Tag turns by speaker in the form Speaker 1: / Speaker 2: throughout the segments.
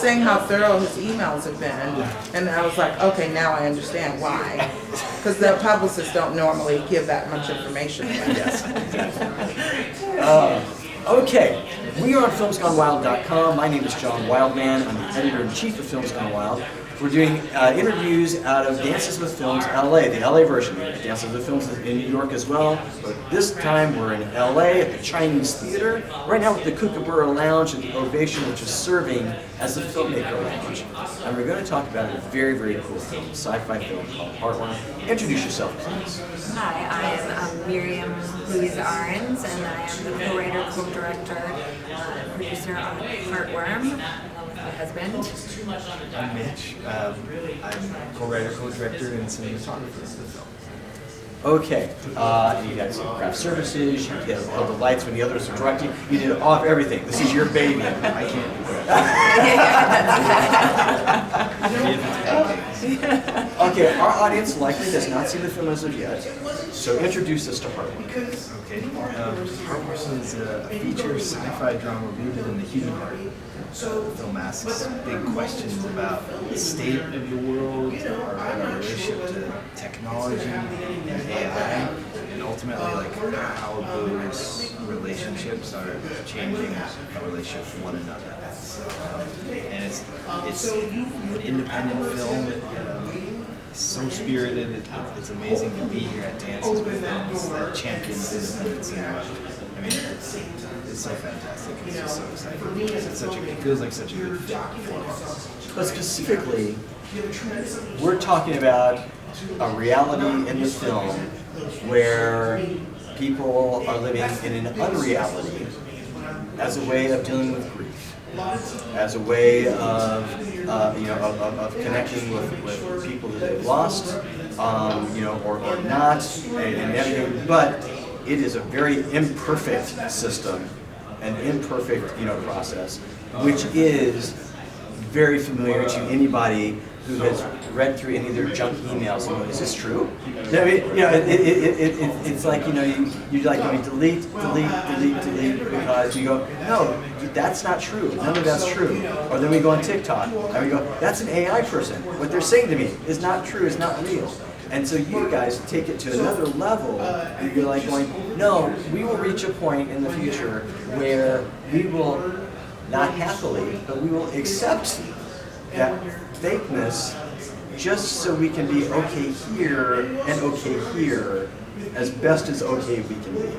Speaker 1: saying how thorough his emails have been, and I was like, okay, now I understand why. Because the publicists don't normally give that much information away.
Speaker 2: Yes. Okay, we are on FilmsGoneWild.com. My name is John Wildman. I'm the editor-in-chief of Films Gone Wild. We're doing interviews out of Dances with Films LA, the LA version. Dances with Films is in New York as well, but this time we're in LA at the Chinese Theater, right now with the Kookaburra Lounge and the Ovation, which is serving as the Filmmaker Lounge. And we're going to talk about a very, very cool film, sci-fi film called Heartworm. Introduce yourself, please.
Speaker 3: Hi, I am Miriam Louise Arens, and I am the co-writer, co-director, and producer on Heartworm, along with my husband.
Speaker 4: I'm Mitch. I'm co-writer, co-director, and cinematographer of the film.
Speaker 2: Okay, you guys craft services, you did all the lights when the others were directing, you did off everything. This is your baby.
Speaker 4: I can't do that.
Speaker 2: Okay, our audience likely does not see the film as of yet, so introduce us to Heartworm.
Speaker 4: Okay, Heartworm is a feature sci-fi drama rooted in the human heart. The film asks big questions about the state of the world, our relationship to technology and AI, and ultimately like how those relationships are changing our relationship with one another. And it's an independent film. It's so spirited. It's amazing to be here at Dances with Films that champions independent cinema. I mean, it's so fantastic. It's just so exciting. It feels like such a good fit for us.
Speaker 2: But specifically, we're talking about a reality in the film where people are living in an unreality as a way of dealing with grief, as a way of connecting with people that they've lost, or not, and everything. But it is a very imperfect system, an imperfect, process, which is very familiar to anybody who has read through any of their junk emails and go, is this true? I mean, it's like, you like going delete, because you go, no, that's not true. None of that's true. Or then we go on TikTok and we go, that's an AI person. What they're saying to me is not true, is not real. And so you guys take it to another level, and you're like going, no, we will reach a point in the future where we will, not happily, but we will accept that fakeness just so we can be okay here and okay here as best as okay we can be.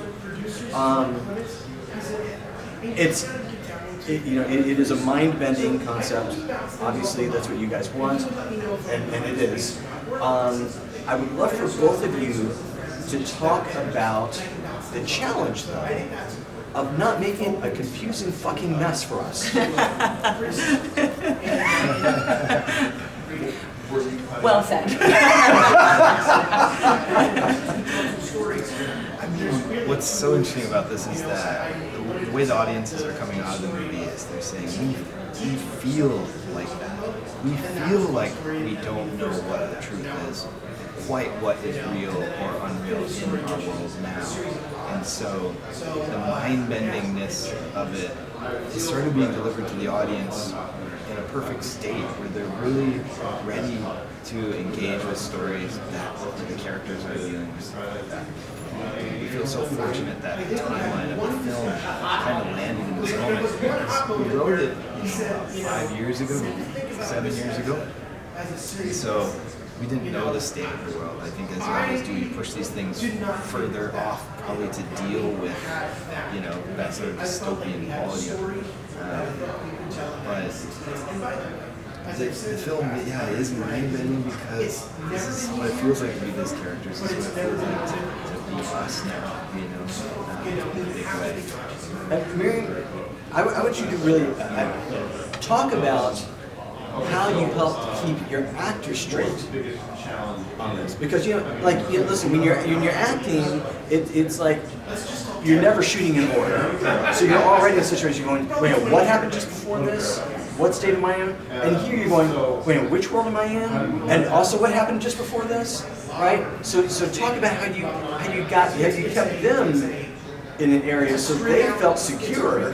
Speaker 2: It is a mind-bending concept. Obviously, that's what you guys want, and it is. I would love for both of you to talk about the challenge, though, of not making a confusing fucking mess for us.
Speaker 3: Well said.
Speaker 4: I mean, what's so interesting about this is that the way the audiences are coming out of the movie is they're saying, we feel like that. We feel like we don't know what the truth is, quite what is real or unreal in our world now. And so the mind-bendingness of it is sort of being delivered to the audience in a perfect state where they're really ready to engage with stories that the characters are dealing with. We feel so fortunate that the timeline of the film kind of landed in this moment. We wrote it about 5 years ago, 7 years ago. And so we didn't know the state of the world. I think as you always do, you push these things further off, probably to deal with, that sort of dystopian quality of it. But the film, it is mind-bending because this is what it feels like to be these characters. This is what it feels like to be us now, in a big way.
Speaker 2: Miriam, I want you to really talk about how you help keep your actors straight on this, because listen, when you're acting, it's like you're never shooting in order, so you're already in a situation going, wait, what happened just before this? What state am I in? And here you're going, wait, which world am I in? And also, what happened just before this? Right? So talk about how you kept them in an area, so they felt secure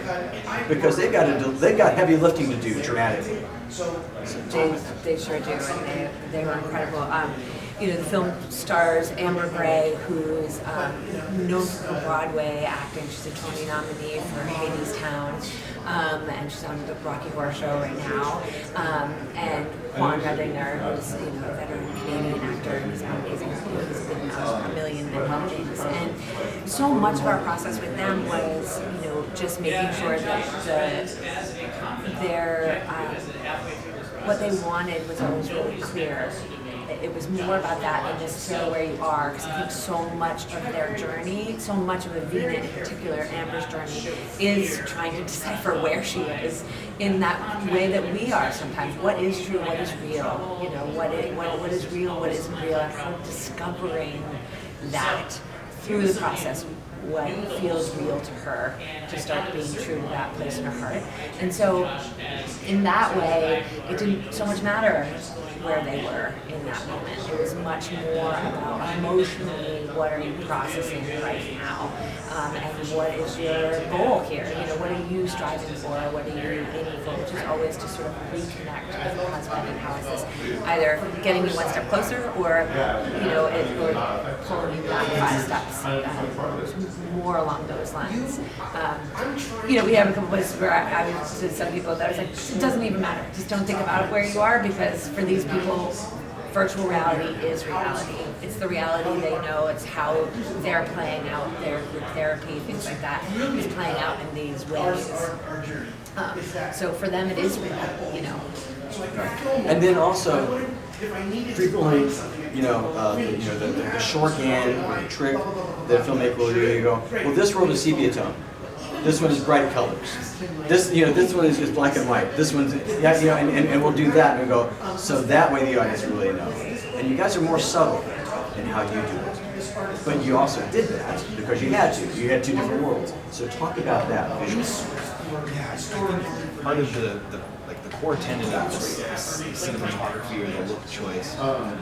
Speaker 2: because they got heavy lifting to do dramatically.
Speaker 3: They sure do, and they were incredible. You know, the film stars Amber Gray, who's known for her Broadway acting. She's a Tony nominee for Hadestown, and she's on the Rocky Horror Show right now. And Juan Riedinger, who's a veteran Canadian actor, and he's amazing. He's been a million and things. And so much of our process with them was, just making sure that their what they wanted was always really clear. It was more about that than necessarily where you are, because I think so much of their journey, so much of Avena in particular, Amber's journey, is trying to decipher where she is in that way that we are sometimes. What is true, what is real? What is real, what isn't real, and how discovering that through the process, what feels real to her, to start being true to that place in her heart. And so in that way, it didn't so much matter where they were in that moment. It was much more about emotionally, what are you processing right now, and what is your goal here? What are you striving for? What are you aiming for? Which is always to sort of reconnect with your husband, and how is this either getting you one step closer, or or pulling you back 5 steps. More along those lines. We have a couple places where I was to some people that I was like, it doesn't even matter. Just don't think about where you are, because for these people, virtual reality is reality. It's the reality they know. It's how they're playing out their group therapy, things like that, is playing out in these ways. So for them, it is real,
Speaker 2: And then also, frequently, the shorthand or the trick that a filmmaker will do, you go, well, this world is sepia tone. This one is bright colors. This one is just black and white. This one's, and we'll do that, and we go, so that way the audience really knows. And you guys are more subtle in how you do it. But you also did that because you had to. You had 2 different worlds. So talk about that visually.
Speaker 4: Part of the core tenet of this cinematography or the look choice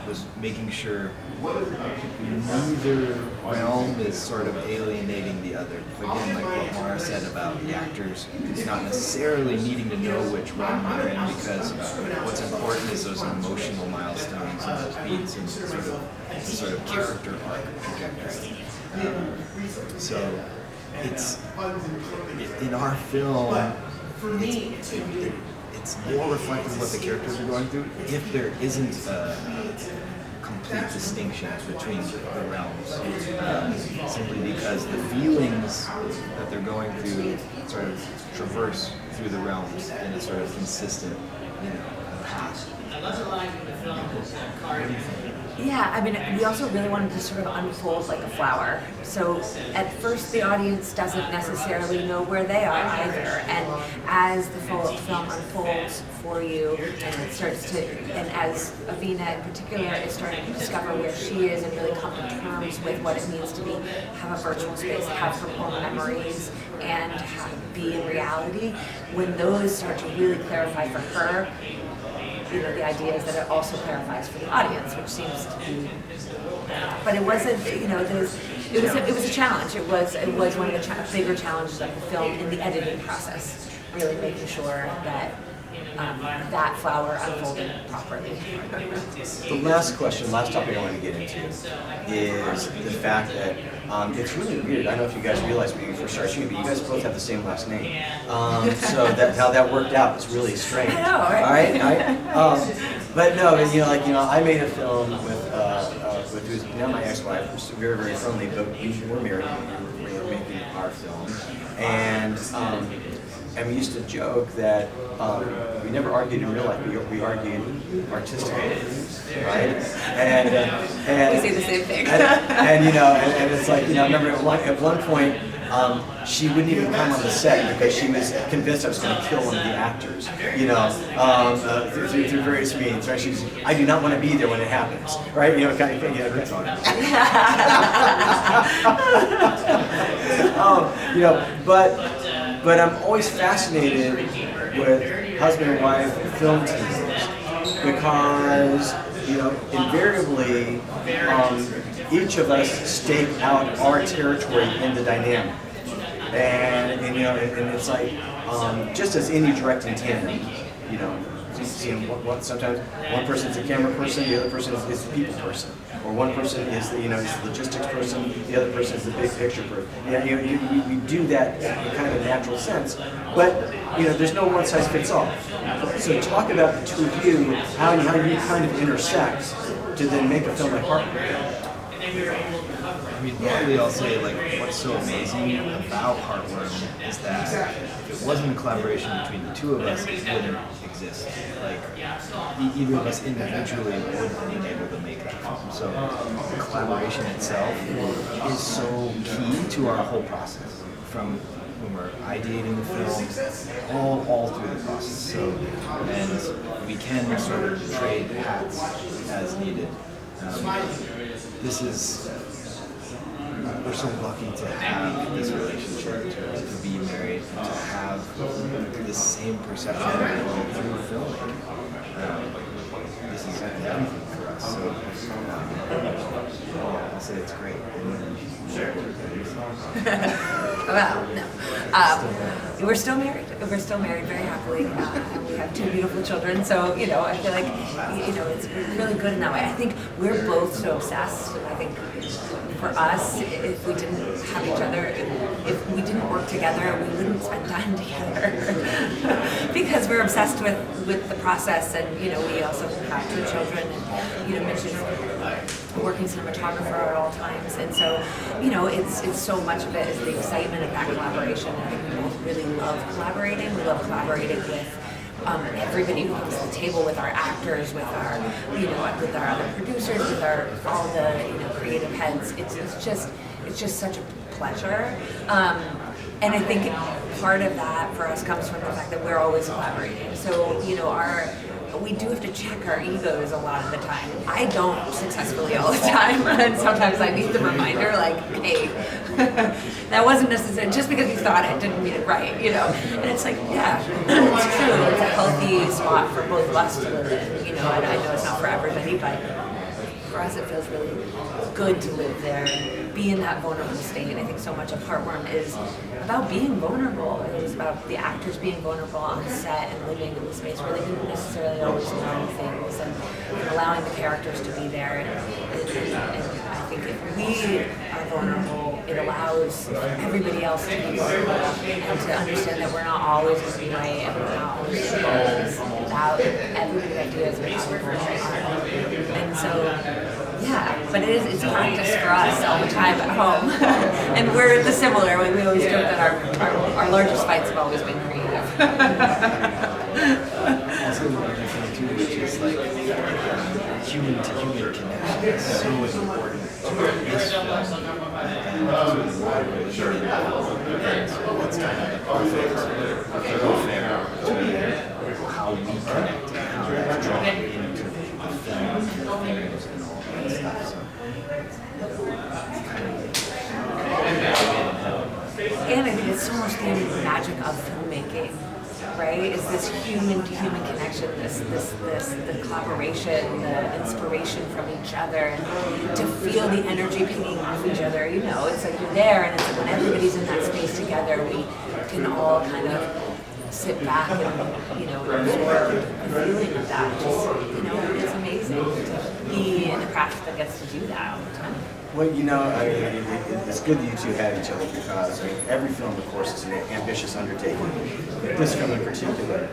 Speaker 4: was making sure neither realm is sort of alienating the other. Again, like what Mara said about the actors, it's not necessarily needing to know which realm they're in, because what's important is those emotional milestones and those beats and sort of character arc trajectory. So it's in our film. It's more reflective of what the characters are going through if there isn't a complete distinction between the realms, simply because the feelings that they're going through sort of traverse through the realms in a sort of consistent, path.
Speaker 3: Yeah, we also really wanted to sort of unfold like a flower. So at first the audience doesn't necessarily know where they are either. And as the film unfolds for you, and it starts to, and as Avena in particular is starting to discover where she is and really come to terms with what it means to have a virtual space, have her own memories, and be in reality, when those start to really clarify for her, the idea is that it also clarifies for the audience, which seems to be. But it wasn't, it was a challenge. It was one of the bigger challenges of the film in the editing process, really making sure that that flower unfolded properly.
Speaker 2: The last topic I want to get into is the fact that it's really weird. I don't know if you guys realized when you first started shooting, but you guys both have the same last name. So how that worked out was really strange.
Speaker 3: I know, right?
Speaker 2: All right? But no, I made a film with who's now my ex-wife, who's very, very friendly, but we were married when we were making our film. And we used to joke that we never argued in real life, we argued artistically, right? And
Speaker 3: we say the same thing.
Speaker 2: and it's like, I remember at one point, she wouldn't even come on the set because she was convinced I was going to kill one of the actors, through various means, right? She's, I do not want to be there when it happens, right? Kind of thing, but I'm always fascinated with husband and wife film teams because, invariably, each of us stake out our territory in the dynamic. and you know, and it's like just as any directing tandem, you know. Sometimes one person's a camera person, the other person is the people person, or one person is the, is the logistics person, the other person is the big picture person. We do that in kind of a natural sense, but there's no one size fits all. So talk about the two of you, how you kind of intersect to then make a film like Heartworm.
Speaker 4: I mean, probably I'll say, like, what's so amazing about Heartworm is that if it wasn't a collaboration between the two of us, it wouldn't exist. Like, either of us individually wouldn't have been able to make that film. So the collaboration itself is so key to our whole process, from when we're ideating the film, all through the process. So, and we can sort of trade hats as needed. We're so lucky to have this relationship, to be married, and to have the same perception of the world through filmmaking. This is everything for us. So, I'll say it's great.
Speaker 3: Well, no. We're still married. We're still married very happily. And we have two beautiful children. So, I feel like, it's really good in that way. I think we're both so obsessed. I think for us, if we didn't have each other, if we didn't work together, we wouldn't spend time together. Because we're obsessed with the process, and, we also have two children, and, Mitch is working cinematographer at all times, and so it's so much of it is the excitement of that collaboration. I think we both really love collaborating. We love collaborating with everybody who comes to the table, with our actors, with our with our other producers, with all the creative heads. It's just such a pleasure. And I think part of that for us comes from the fact that we're always collaborating. So we do have to check our egos a lot of the time. I don't successfully all the time, and sometimes I need the reminder, like, hey, that wasn't necessary. Just because you thought it didn't mean it right, And it's like, yeah, it's true. It's a healthy spot for both of us to live in, And I know it's not for everybody, but for us, it feels really good to live there and be in that vulnerable state. And I think so much of Heartworm is about being vulnerable. It was about the actors being vulnerable on set and living in the space where they didn't necessarily always know things, and allowing the characters to be there. And I think if we are vulnerable, it allows everybody else to be vulnerable and to understand that we're not always going to be right, and we're not always going to be without everybody's ideas are valuable. And so, yeah, but it's practice for us all the time at home. And we're the similar. We always joke that our largest fights have always been creative.
Speaker 4: Also, the other thing too, which is like human-to-human connection is so important to this film and to the world we're living in. And so that's kind of the perfect thoroughfare between how we connect and how that's drawn into the film and the themes and all that stuff. So
Speaker 3: and I think it's so much the magic of filmmaking, right? Is this human-to-human connection, the collaboration, the inspiration from each other, and to feel the energy pinging off each other. It's like you're there, and it's like when everybody's in that space together, we can all kind of sit back and absorb the feeling of that. It's amazing to be in a craft that gets to do that all the time.
Speaker 2: Well, it's good that you two have each other, because every film, of course, is an ambitious undertaking. But this film in particular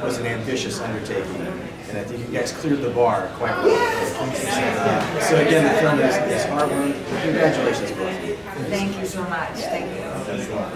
Speaker 2: was an ambitious undertaking, and I think you guys cleared the bar quite well. So again, the film is Heartworm. Congratulations, both of you.
Speaker 3: Thank you so much. Thank you.
Speaker 2: Thanks a lot.